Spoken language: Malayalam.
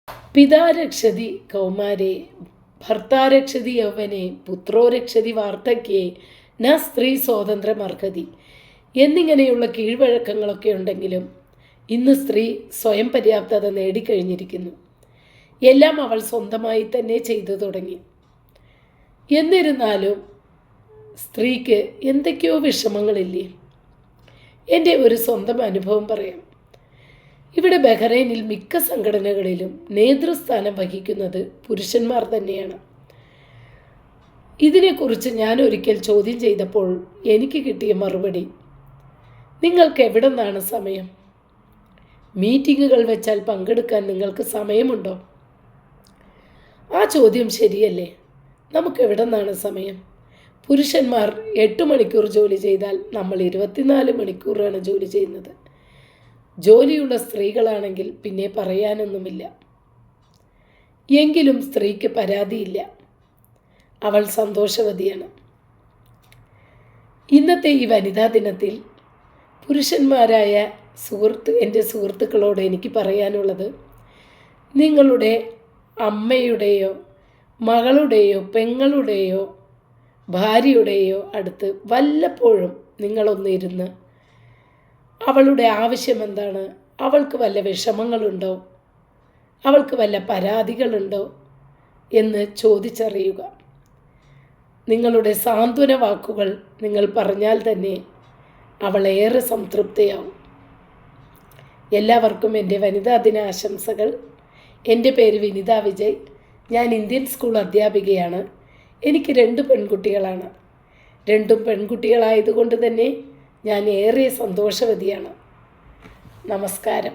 പിതാ രക്ഷതി കൗമാരെ ഭർത്താ രക്ഷതി യൗവനെ പുത്രോ രക്ഷതി വാർദ്ധക്യേ ന സ്ത്രീ സ്വാതന്ത്ര്യമർഹതി എന്നിങ്ങനെയുള്ള കീഴ്വഴക്കങ്ങളൊക്കെ ഉണ്ടെങ്കിലും ഇന്ന് സ്ത്രീ സ്വയം പര്യാപ്തത നേടിക്കഴിഞ്ഞിരിക്കുന്നു. എല്ലാം അവൾ സ്വന്തമായി തന്നെ ചെയ്തു തുടങ്ങി. എന്നിരുന്നാലും സ്ത്രീക്ക് എന്തൊക്കെയോ വിഷമങ്ങളില്ലേ? എൻ്റെ ഒരു സ്വന്തം അനുഭവം പറയാം. ഇവിടെ ബഹ്റൈനിൽ മിക്ക സംഘടനകളിലും നേതൃസ്ഥാനം വഹിക്കുന്നത് പുരുഷന്മാർ തന്നെയാണ്. ഇതിനെക്കുറിച്ച് ഞാൻ ഒരിക്കൽ ചോദ്യം ചെയ്തപ്പോൾ എനിക്ക് കിട്ടിയ മറുപടി, നിങ്ങൾക്ക് എവിടെ നിന്നാണ് സമയം? മീറ്റിങ്ങുകൾ വെച്ചാൽ പങ്കെടുക്കാൻ നിങ്ങൾക്ക് സമയമുണ്ടോ? ആ ചോദ്യം ശരിയല്ലേ? നമുക്ക് എവിടെ നിന്നാണ് സമയം? പുരുഷന്മാർ 8 മണിക്കൂർ ജോലി ചെയ്താൽ നമ്മൾ 24 മണിക്കൂറാണ് ജോലി ചെയ്യുന്നത്. ജോലിയുള്ള സ്ത്രീകളാണെങ്കിൽ പിന്നെ പറയാനൊന്നുമില്ല. എങ്കിലും സ്ത്രീക്ക് പരാതിയില്ല, അവൾ സന്തോഷവതിയാണ്. ഇന്നത്തെ ഈ വനിതാ ദിനത്തിൽ പുരുഷന്മാരായ എൻ്റെ സുഹൃത്തുക്കളോട് എനിക്ക് പറയാനുള്ളത്, നിങ്ങളുടെ അമ്മയുടെയോ മകളുടെയോ പെങ്ങളുടെയോ ഭാര്യയുടെയോ അടുത്ത് വല്ലപ്പോഴും നിങ്ങളൊന്നിരുന്ന് അവളുടെ ആവശ്യം എന്താണ്, അവൾക്ക് വല്ല വിഷമങ്ങളുണ്ടോ, അവൾക്ക് വല്ല പരാതികളുണ്ടോ എന്ന് ചോദിച്ചറിയുക. നിങ്ങളുടെ സാന്ത്വന വാക്കുകൾ നിങ്ങൾ പറഞ്ഞാൽ തന്നെ അവളേറെ സംതൃപ്തയാവും. എല്ലാവർക്കും എൻ്റെ വനിതാ ദിന ആശംസകൾ. എൻ്റെ പേര് വിനിത വിജയ്. ഞാൻ ഇന്ത്യൻ സ്കൂൾ അധ്യാപികയാണ്. എനിക്ക് 2 പെൺകുട്ടികളാണ്. 2 പെൺകുട്ടികളായതുകൊണ്ട് തന്നെ ഞാൻ ഏറെ സന്തോഷവതിയാണ്. നമസ്കാരം.